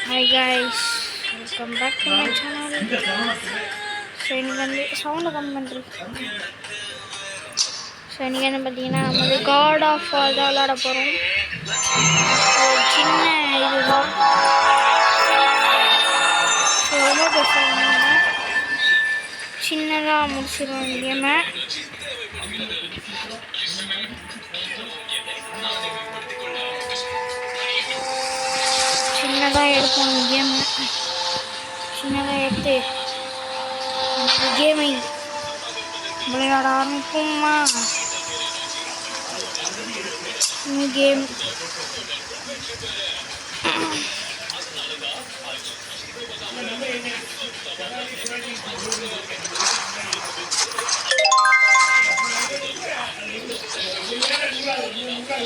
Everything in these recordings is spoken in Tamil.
Hi guys, welcome back to my channel. So இன்னைக்கு சவுண்ட் கம்மி பண்ணுறேன். ஸோ இன்றைக்கி என்ன பார்த்தீங்கன்னா நம்ம வந்து காட் ஆஃப் வார் தான் விளாட போகிறோம். ஒரு சின்ன இதுதான். ஸோ ரொம்ப பேசுகிறாங்க, சின்னதாக முடிச்சிடுவோம் இந்த கேமை. சின்னதாக எடுப்போம் இந்த கேமை. சின்னதாக எடுத்து இந்த கேமை விளையாட ஆரம்பிப்போமா? இந்த கேம்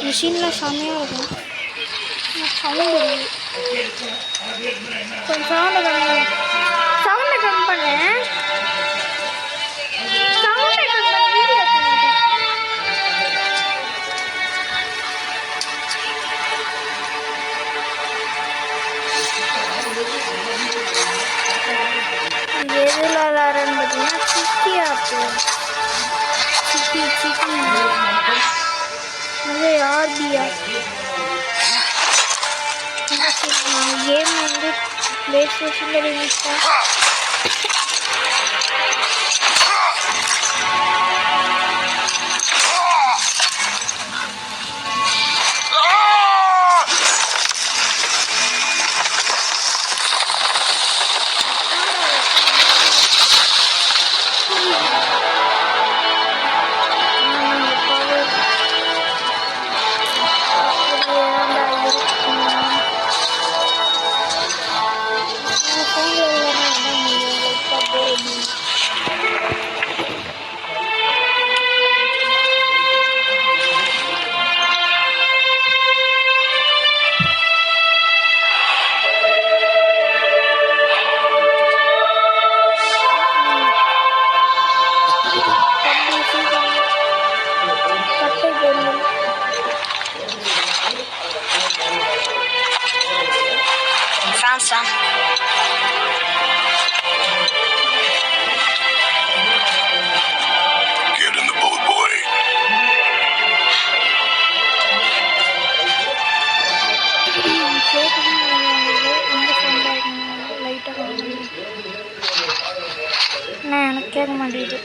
மிஷினில் செம்மையாக இருக்கும். சவுண்டு கொஞ்சம் சவுண்டை கம்மி பண்ணேன். எதில் விளாட்றேன்னு பார்த்தீங்கன்னா சிக்கி ஆப்பு, சிக்கி வந்து ஆர்பிஆர் கேம் வந்து ப்ளே ஸ்டேஷனில் ரிலீஸ் தான். Some. Get in the boat, boy. எனக்கு கேட்க மாட்டேங்குது.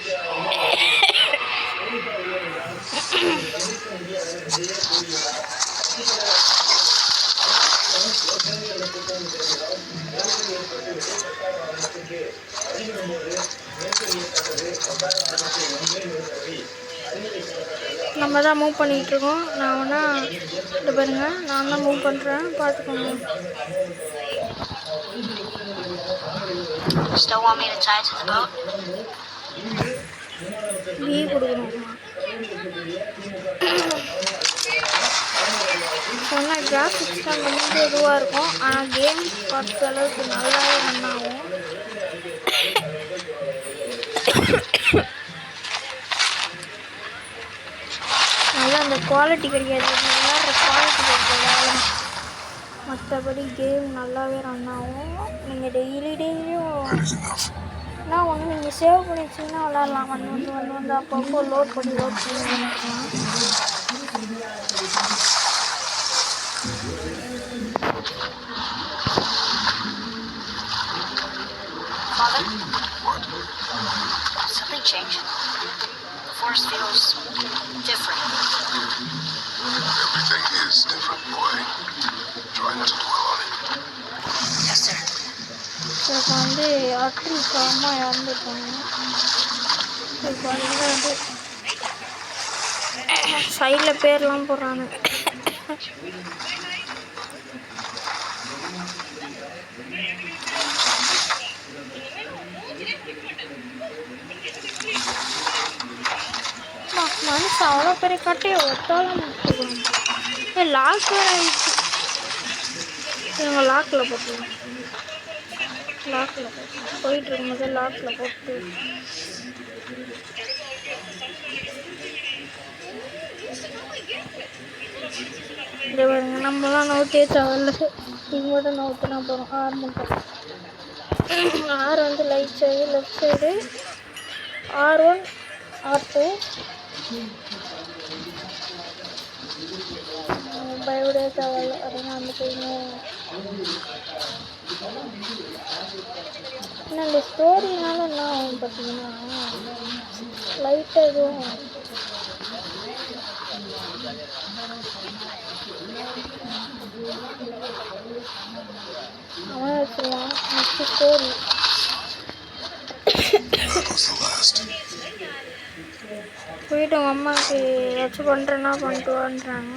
நம்ம தான் மூவ் பண்ணிகிட்டு இருக்கோம். நான் வேணா இது பாருங்க, நான் தான் மூவ் பண்ணுறேன், பார்த்துக்கோங்க. பி கொடுக்கணும். சொன்னால் கிராஃபிக்ஸ் தான் கொஞ்சம் இதுவாக இருக்கும், ஆனால் கேம் பார்த்த அளவுக்கு நல்லாவே ரன் ஆகும். நல்லா அந்த குவாலிட்டி கிடைக்காது, நல்லா குவாலிட்டி கிடைக்காது. மற்றபடி கேம் நல்லாவே ரன் ஆகும். நீங்கள் டெய்லியும் நான் ஒன்று நீங்கள் சேவ் பண்ணி வச்சிங்கன்னா விளாட்லாம். வந்து அப்பப்போ லோட் பண்ணி விளாட்லாம். Something changed. The force feels different. Everything is different, boy. Try not to dwell on it. Yes, sir. இப்போ வந்து அட்ரிஸ் அம்மா இறந்துருக்காங்க. இப்போ வந்து சைடில் பேர்லாம் போடுறாங்க. மனுஷன் அவ்வளோ பெரிய கட்டையை ஒத்தாலும் முடிச்சுக்கணும். லாக் வேறு ஆயிடுச்சு. இவங்க லாக்கில் போட்டுருவோம். லாக்கில் போயிட்டு இருக்கும்போது லாக்கில் போட்டு இந்த பாருங்க, நம்மளாம் நோட்டே தேவையில்ல. இது மட்டும் நோட்டுனா போகிறோம். ஆர் மட்டும். ஆர் வந்து right side, left side, R1 R2 பயப்படவே தேவையில்ல. அதனால் அந்த கையும் ஆனால் இந்த ஸ்டோரினால என்ன ஆகும் பார்த்தீங்கன்னா லைட்டாக எதுவும் அவன் வச்சுருவான். Next story That was the last. போயிட்டு அவங்க அம்மாவுக்கு ஏதாச்சும் பண்ணுறேன்னா பண்ணிட்டு வான்றாங்க.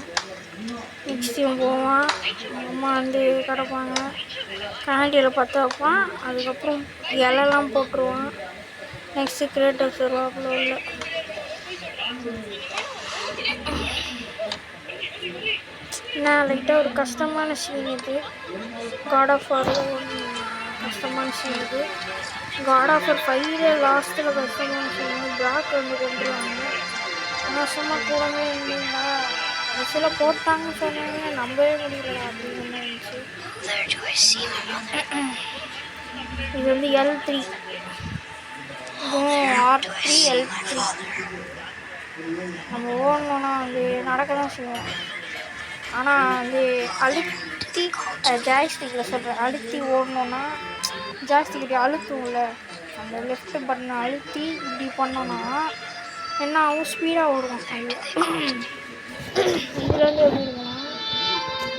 நெக்ஸ்ட் இவன் போவான். அவங்க அம்மா வந்து கிடப்பாங்க. கேண்டியில் பற்ற வைப்பான். அதுக்கப்புறம் இலைலாம் போட்டுருவான். நெக்ஸ்ட்டு கிரேட்டர்ஸ் வருவாப்புல உள்ள. நான் லைட்டாக ஒரு கஷ்டமான சீன் இது. காட் ஆஃப் வார் கஷ்டமான சீன் இது. காட் ஆஃப் வார் 5 லாஸ்ட்டில் கஷ்டமான சீன். பிளாக் வந்து கொண்டுருவாங்க. ஆனால் சும்மா கூடவே இருந்தீங்களா கடைசியில் போட்டாங்கன்னு சொன்னாங்க. நம்பவே முடியல அப்படின்னு இருந்துச்சு. Where do I see my mother? இது வந்து L3, இதுவும் R3 L3. நம்ம ஓடணுன்னா வந்து நடக்க தான் செய்வோம். ஆனால் வந்து அழுத்தி ஜாய்ஸ்டிக்கில் சொல்கிறேன், அழுத்தி ஓடணுன்னா ஜாய்ஸ்டிக்கிட்ட அழுத்தும்ல, அந்த லெஃப்ட் பட்டனை அழுத்தி இப்படி பண்ணோன்னா என்ன ஆகும், ஸ்பீடாக ஓடுவோம். இதுலேருந்து எப்படி இருக்குன்னா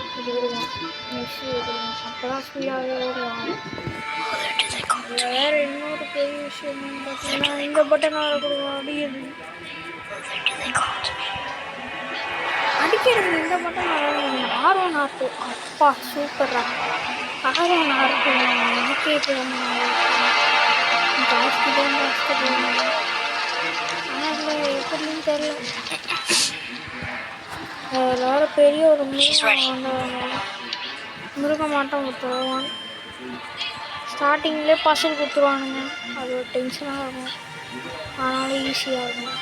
இப்படி விடுவோம், நெக்ஸ்ட்டு விடுவோம். அப்போ தான் ஸ்பீடாகவே ஓடுவாங்க. இதில் வேறு இன்னொரு பெரிய விஷயம் பார்த்தீங்கன்னா இந்த பட்டன் வரக்கூடாது அடிக்கிறது. அடிக்கிறது இந்த பட்டன் வராது. R1 R2 அப்பா சூப்பர்ரா. R1 R2 எனக்கே இப்போ ஜாஸ்தி தான் ஆனால் இல்லை எப்படின்னு தெரியல. அதில் வேறு பெரிய ஒரு மிருகமாட்டம் கொடுத்துருவான். ஸ்டார்டிங்லேயே பசல் கொடுத்துருவானுங்க. அது ஒரு டென்ஷனாக இருக்கும். ஆனாலும் ஈஸியாக இருக்கும்.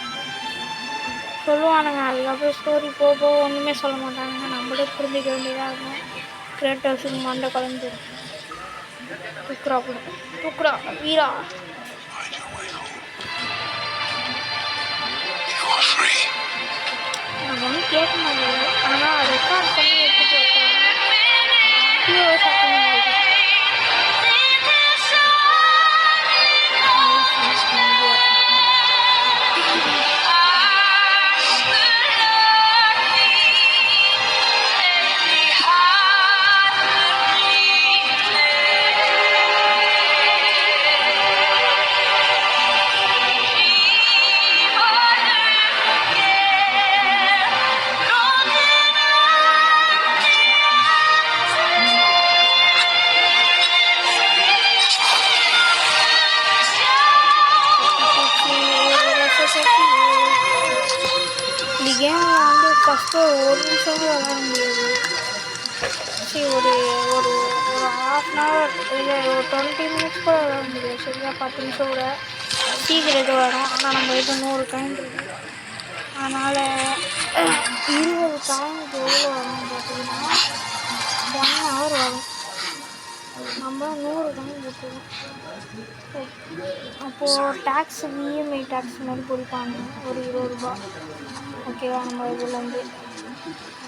சொல்லுவானுங்க. அதுக்கப்புறம் ஸ்டோரி போக போக ஒன்றுமே சொல்ல மாட்டானுங்க. நம்மளே புரிஞ்சிக்க வேண்டியதாக இருக்கும். கிரேட்டர்ஸுக்கு மண்டை கலந்து தூக்குறா கூட தூக்குறா வீரா. நம்ம ஒன்றும் கேட்க மாட்டேங்க. ஆனால் ரெக்கார்ட் பண்ணி எடுத்துட்டு வைக்கிறாங்க. அப்படியே சத்தம் வருது. இந்த கேமில் வந்து ஃபஸ்ட்டு ஒரு நிமிஷம் கூட விளையாட முடியாது. சரி ஒரு ஒரு ஒரு ½ இல்லை ஒரு 20 minutes கூட விளையாட முடியாது. சரியா 10 நிமிஷம் கூட சீக்கிரம் இது வரும். ஆனால் நம்ம இது 100 காயின் இருக்குது. அதனால் 20 காயினுக்கு எவ்வளோ வரும் பார்த்தீங்கன்னா 1 hour வரும். நம்ம 100 காயின் போட்டுருவோம். அப்போது டேக்ஸ் இஎம்ஐ டேக்ஸ் மாதிரி பிடிப்பாங்க ஒரு 20 ரூபா. ஓகேவா, நம்ம இதுலேருந்து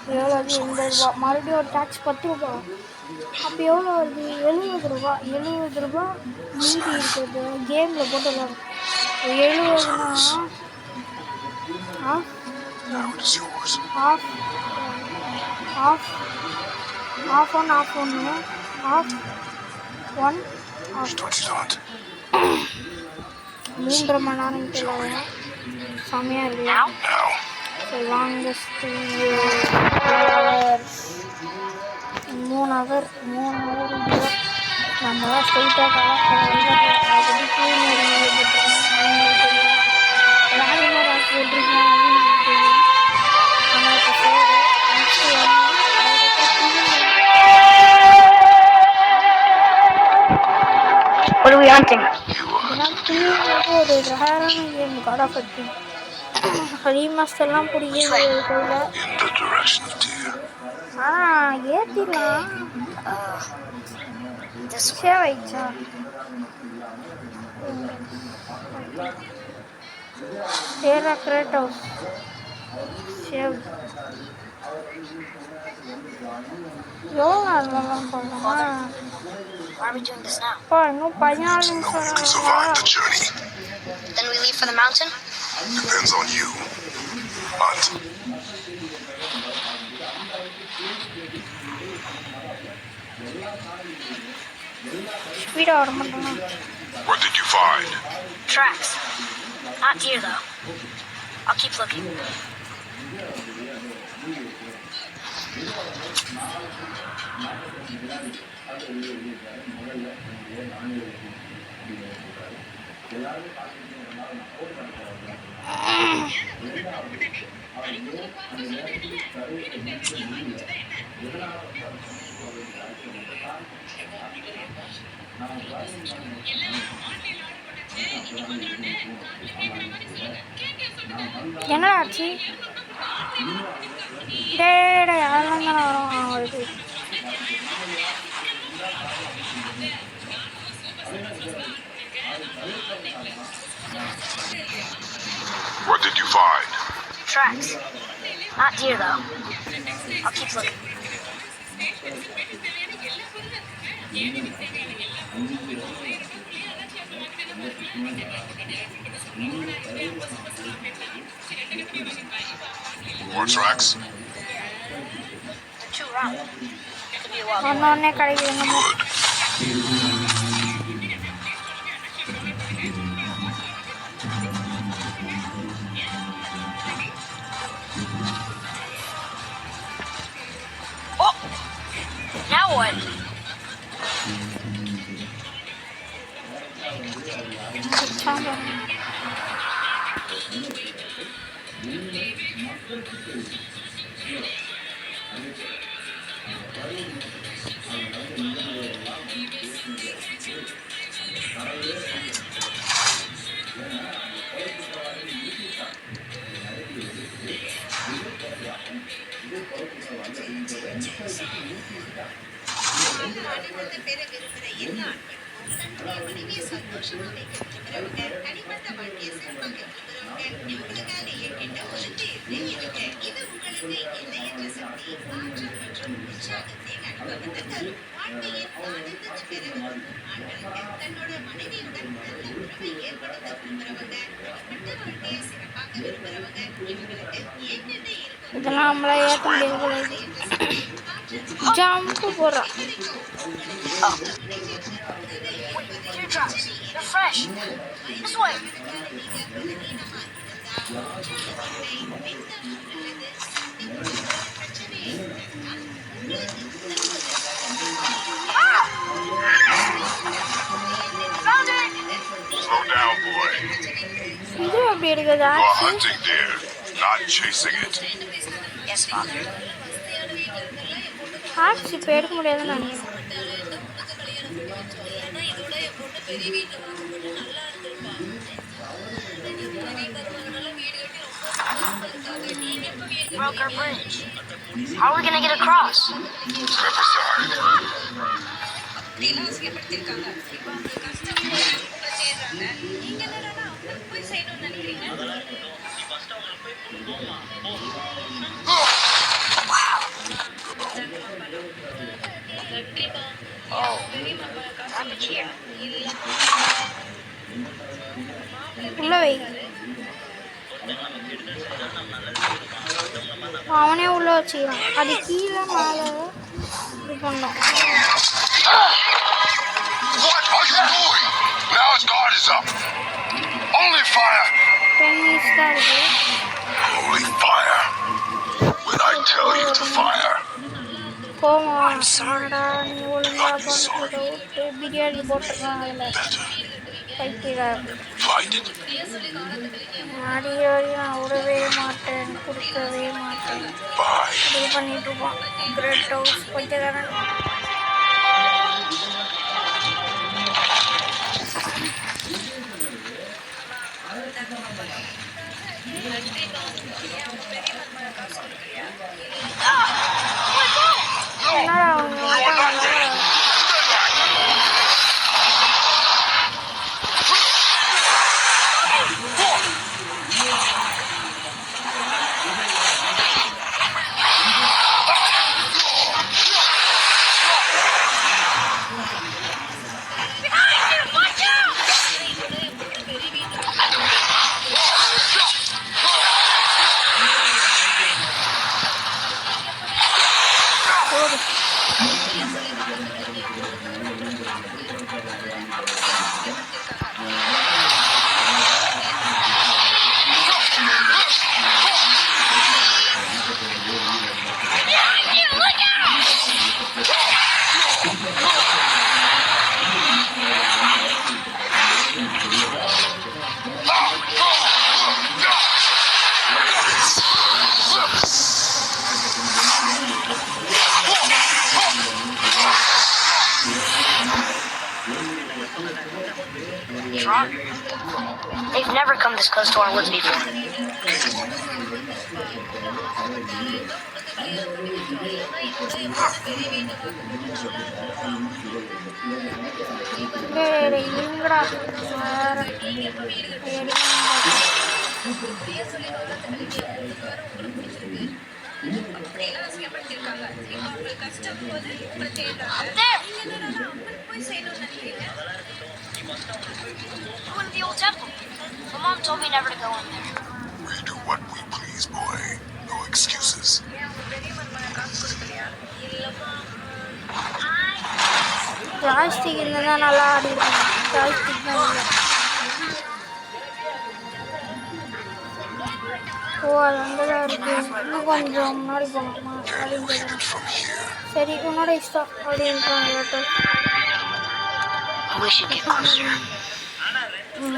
எவ்வளோ வருது 80 ரூபா. மறுபடியும் ஒரு டேக்ஸ் 10 ரூபா. அப்போ எவ்வளோ வருது 70 ரூபா. 70 ரூபா மீதி இருக்கிறது கேமில் போட்டு விளையாடும். 70னா ஆஃப் ஆஃப் ஒன் ஆஃப் 3.5 மணி நேரம் தெரியல. செம்மையாக இருக்கு. ஸோ லாங்கஸ்ட் 3 hour நம்ம தான் ஸ்ட்ரைட்டாக What are we hunting? ஒரு ரேரான கேம் காட் ஆஃப் வார் 3. ரீமாஸ்டர்லாம் பிடிக்கவே போகல. ஆனால் ஏற்றிடலாம். This one. சேவ் ஆயிடுச்சா? டேரா கிரேட்டோஸ் சேவ். எவ்வளோ நேரம் போகலாம்? Why are we doing this now? அப்பா இன்னும் 14 We நிமிஷம் survived the journey. Then we leave for the mountain? Depends on you. But ஸ்பீடாக வர மாட்டேனா? what did you find? Tracks. Not deer, though. I'll keep looking. என்னடா ஆச்சு? டேடா அதெல்லாம் தானே வரும் வருது. What did you find? Tracks. Not deer, though. I'll keep looking. More tracks? They're too round. Could be a wild boar. ஒன்னே கிடைக்குது நம்ம. Oh! Now what? இதெல்லாம் நம்மள ஏற்ற முடியாது. ஜம்ப் போடுறான். Oh. Wait, teardrops. They're fresh. This way. Found it! Slow down, boy. இது எப்படி இருக்குது? You are ஆச்சு hunting deer, not chasing it. Yes, Father. ஆச்சு இப்போ எடுக்க முடியாதுன்னு நினைக்கிறேன். Broke our bridge. How are we gonna get across? Step aside. Oh, traffic here. உள்ள வை. அவனே உள்ள வச்சுக்கிறான். அது கீழே மேலே இது பண்ணோம். What are you doing? Now its guard is up. Only fire. 10 minutes தான் இருக்கு. Only fire. When I tell you to fire. போவோம். சாடா நீ ஒழுங்கா பண்ணுறத விட்டு பிரியாணி போட்டுருக்கான் அதில். Better. பைத்தியக்காரன். Find it. அடிய வரையும் நான் விடவே மாட்டேன், கொடுக்கவே மாட்டேன். Bye. இது பண்ணிட்டு இருப்பான். கிரேட் ஹவுஸ் பைத்தியக்காரன். என்னடா அவங்க Tron? They've never come this close to our woods before. இருங்கடா வேற Go in the old temple. My mom told me never to go in there. We do what we please, boy. No excuses. Joystick இருந்தா நல்லா ஆடி இருக்கேன். ஜாய்ஸ்டிக் தான் இல்லை. ஓ அது அங்கதான் இருக்கு. இன்னும் கொஞ்சம் முன்னாடி போகணுமா அப்படின்னு கேட்குறேன். சரி உன்னோட இஷ்டம் அப்படின்றாங்க later. I wish you'd get closer.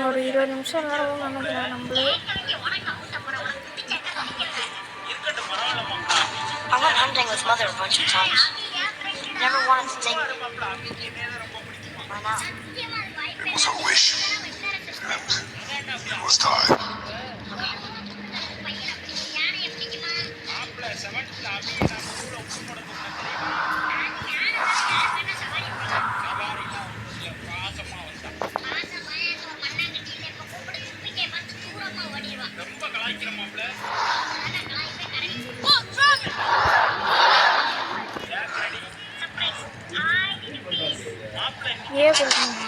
ஒரு 20 நிமிஷம் நேரம் நினைக்கிறேன் நம்மளே. I went hunting with Mother a bunch of times. Never wanted to take me. Why not? It was her wish. And it was time. ஏன் கொடுக்கணுமா?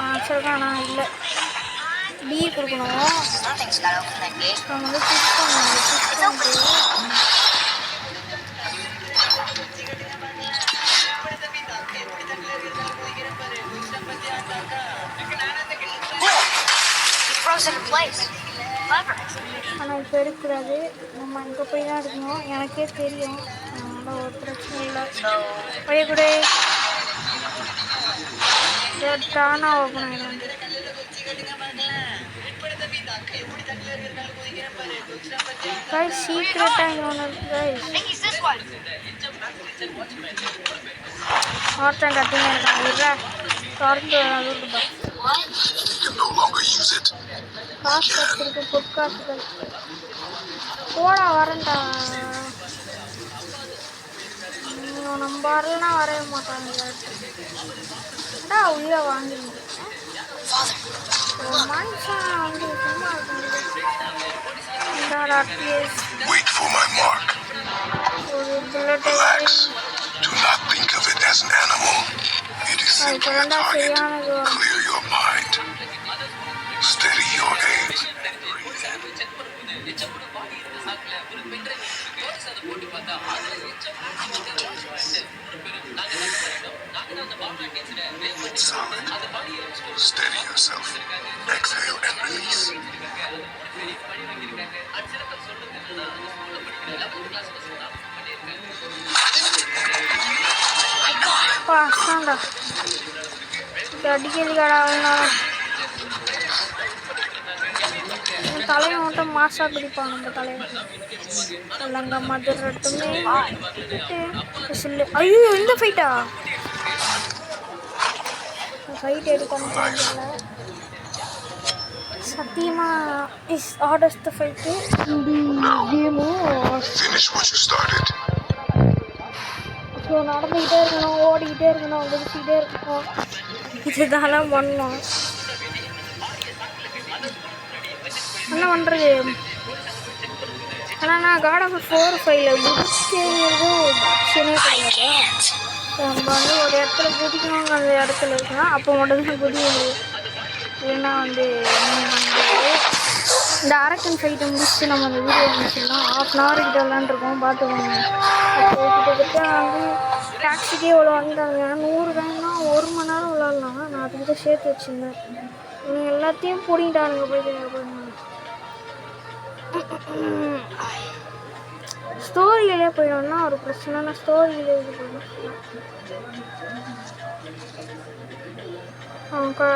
ஆன்சர்தான் நான் இல்லை. பி கொடுக்கணும். Something's got to open that gate. நம்ம வந்து ஃபிக்ஸ் பண்ணணும். ஃபிக்ஸ் பண்ணிட்டு Frozen in place. Clever. ஆனால் இப்போ எடுக்கக்கூடாது. நம்ம அங்கே போய் தான் எடுக்கணும். எனக்கே தெரியும். அதனால் ஒரு பிரச்சனை இல்லை. So, ஒரே கூட தானாக ஓப்பன் ஆகிடும். சீக்கிரட்டாக இங்கே ஒன்று இருக்குது. I think he's this one. ஒருத்தன் கட்டிங்க இருக்காங்க. இல்லை திறந்து வராது இருக்குதா. You can no longer use it. காசு கட்டிருக்கு. பொற்காசுகள் போடா வரண்டா. நம்ம வரலாம் வரவே மாட்டாங்க. உள்ளே வாங்கிருந்தேன். மனுஷன் வந்து சும்மா Wait for my mark. ஒரு bullet Relax. Do not think of it as an animal. It is simply a target. Clear your mind. Steady your aim. Solid. Steady yourself. Exhale and release. பாஸ்தாண்டா அடிக்கடிக்கடா தலையை மட்டும் மாசா பிடிப்பான். நம்ம தலையை இல்லைங்க மதுரட்டுமே. ஐயோ இந்த ஃபைட்டா ஃபைட் எடுக்கணும். சத்தியமாக இஸ் ஹார்டஸ்ட் ஃபைட்டு கேமும். Finish what you started. So நடந்துக்கிட்டே இருக்கணும், ஓடிக்கிட்டே இருக்கணும், குதிச்சுக்கிட்டே இருக்கணும். இதுதான் பண்ணணும். என்ன பண்ணுறது ஆனால் நான் God of War 4, 5 குதிக்கிறதும் சின்ன கிடையாது. நம்ம வந்து ஒரு இடத்துல குதிக்கணுங்க, அந்த இடத்துல இருக்குன்னா அப்போ மட்டும்தான் குதிக்க முடியும். இல்லைன்னா வந்து இந்த அரக்கன் ஃபைட்டை முடிச்சுட்டு நம்ம அந்த வீடியோ முடிச்சிடலாம். 1/2 hour கிட்ட விளாண்டுருக்கோம், பார்த்துக்கோங்க. அப்போ கிட்டத்தட்ட வந்து டாக்ஸிக்கே இவ்வளோ வந்தாங்க. 100 டைம்னா 1 மணி நேரம் விளாட்லாம். நான் அதுக்கிட்ட சேர்த்து வச்சுருந்தேன். இவங்க எல்லாத்தையும் பிடிங்கிட்டானுங்க போயிட்டு. ஸ்டோரியிலே போயிடணும்னா ஒரு பிரச்சனைனா ஸ்டோரியிலே இது போயிடும்.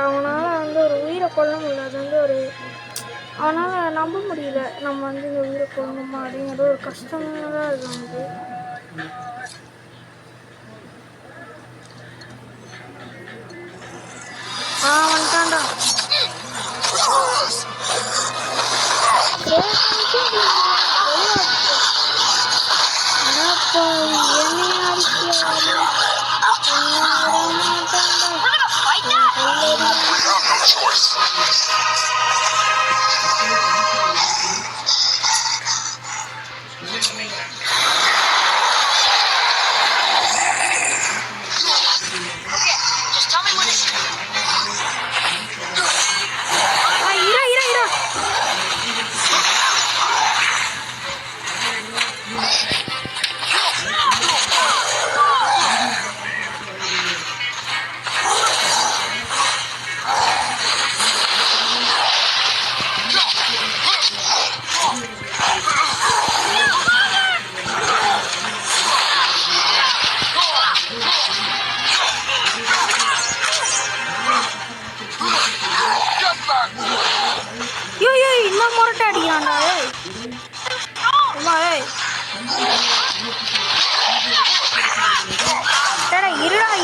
அவனால் வந்து ஒரு உயிரை கொல்ல முடியல. அது வந்து ஒரு அவனால் நம்ப முடியல நம்ம வந்து இந்த உயிரை கொல்லணுமா அப்படிங்கிறது ஒரு கஷ்டமாக தான் இது வந்து. வந்துட்டான்டா.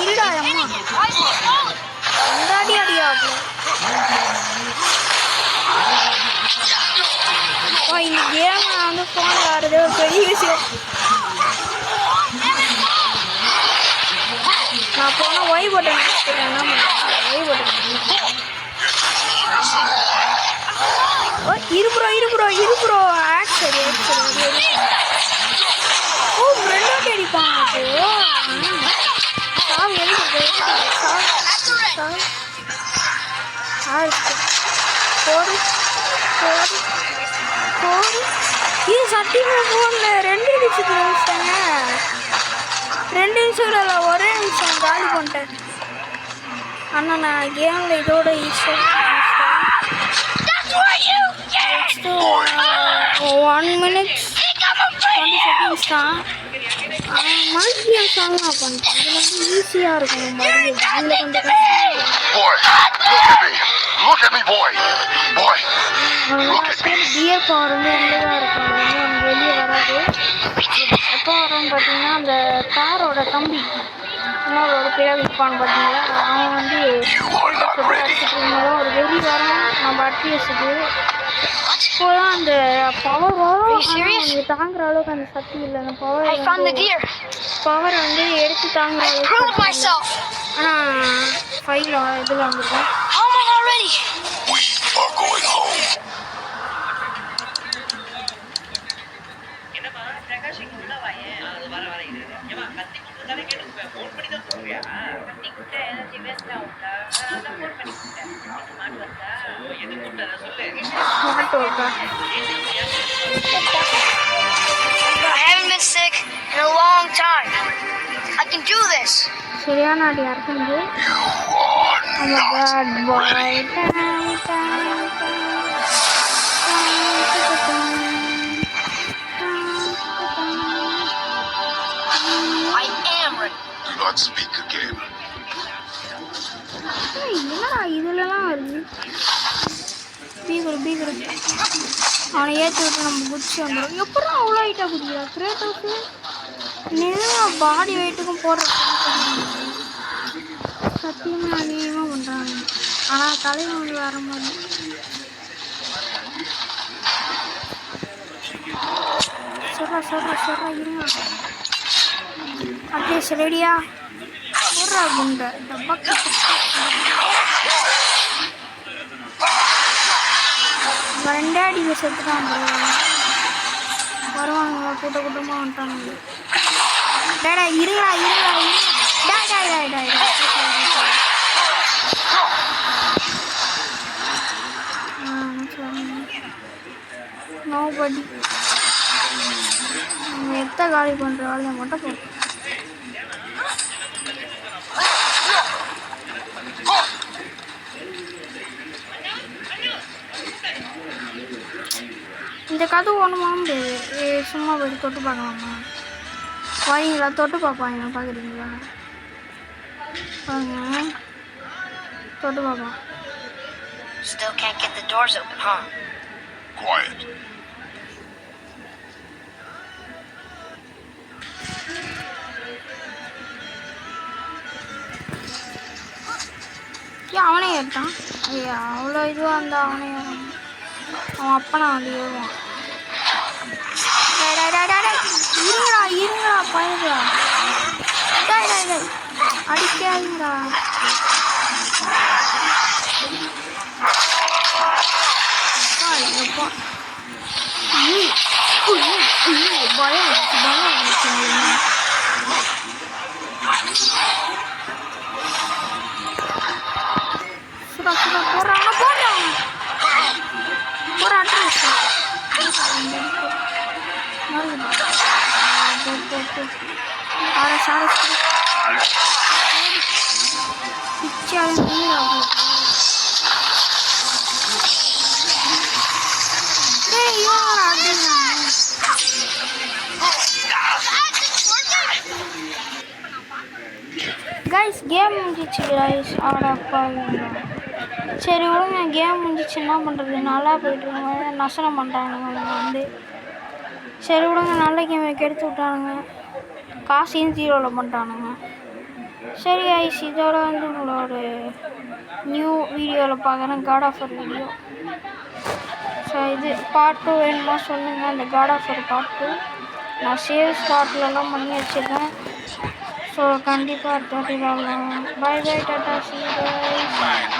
இருடா அம்மா அடி அடியாகும். இந்த கேம் நான் வந்து ஃபோனில் ஆடுறது ஒரு பெரிய விஷயம். நான் போனால் ஒய் பட்டன் என்ன ஒய் பட்டன் இருப்புறோ ஆக்சரி ஓ ரெண்டாட்டி அடிப்பாங்க. சாவு எதுக்கு போடு இது சத்தியமாக ஃபோனில் 2 நிமிஷத்தில் வச்சிட்டாங்க. 2 நிமிஷம் இல்லை, ஒரே நிமிஷம் காலி பண்ணிட்டேன். ஆனால் நான் கேமில் இதோட ஈஸியாக 1 minute 20 seconds தான். மல்டிபிள் சாங் நான் பண்ணிட்டேன். இதில் வந்து ஈஸியாக இருக்கும். மறுபடியும் இதில் கொஞ்சம் டியர் பவர் வந்து உள்ளதாக இருக்கும். அது வந்து அவங்க வெளியே வராது. எப்போ வரோன்னு பார்த்தீங்கன்னா அந்த காரோட தம்பி இன்னொரு பேர் இருப்பான்னு பார்த்தீங்களா, அவன் வந்து அடிச்சுட்டு இருந்தாலும் ஒரு வெளி வரோம் நம்ம அட்ரஸுக்கு. அப்போதான் அந்த பவர் வரும். அவங்க தாங்குற அளவுக்கு அந்த சக்தி இல்லை. அந்த பவரை வந்து எடுத்து தாங்குற அளவுக்கு. ஆனால் ஃபைல் இதில் வந்துருக்கோம். I haven't been sick in a long time. I can do this. சரியான அடி அர்த்தம். Bad boy. I am ready. Do not speak again. என்னடா இதுலலாம் வருது? பீகுரு அவனை ஏற்றி விட்டு நம்ம குதிச்சு வந்துடும். எப்படா அவ்வளோ ஹைட்டாக குதிக்கிறா கிரேட்டோக்கு? நேரம் பாடி வெயிட்டுக்கும் போடுற சத்தியமாக அநியாயமாக பண்ணுறாங்க. ஆனால் தலைவன் வந்து வர மாதிரி சொல்கிறா இருங்க. அப்படியே சரிடியா போடுறா குண்டை டப்பாக்கு. ரெண்டாடி செத்துட்டான். வருவானுங்களா கூட்டமாக வந்துட்டானுங்க. டேடா இருங்களா நோபடி எத்த காலி பண்ணுற வேலையை மட்டும் போட்டு இந்த கதவு ஒன்றும் வாங்க முடியாது. சும்மா போய் தொட்டு பார்க்கலாமா? வரீங்களா? தொட்டு பார்ப்பாங்க. பார்க்குறீங்களா? பாருங்க, தொட்டு பார்ப்போம். Still can't get the doors open, huh? Quiet. ஏன் அவனே ஏற்றான்? ஐயா அவ்வளோ இதுவாக இருந்தால் அவனே ஏறான். அவன் அப்பனா வந்து ஏறுவான். இருங்களா பயிரா அடிக்காதீங்களா. பயம் சுடா போடுறாங்க கைஸ் கேம் முடிஞ்சிச்சு கைஸ். ஆடாப்பா சரி விடுங்க, கேம் முடிஞ்சிச்சு. என்ன பண்ணுறது? நல்லா போயிட்டுருங்க, நசனம் பண்ணுறானுங்க வந்து. சரி விடுங்க, நல்ல கேமை கெடுத்து விட்டானுங்க, காசையும் ஜீரோவில் பண்ணிட்டானுங்க. சரி கைஸ், இதோட வந்து உங்களோட நியூ வீடியோவில் பார்க்குறேன், God of War video. So இது பார்ட் 2 வேணுமா சொல்லுங்கள். அந்த காட் ஆஃப் வார் பார்ட் 2 நான் சேவ் ஸ்பாட்லலாம் பண்ணி வச்சுருக்கேன். ஸோ கண்டிப்பாக அடுத்த வாட்டி வரலாம். Bye tata, see you guys.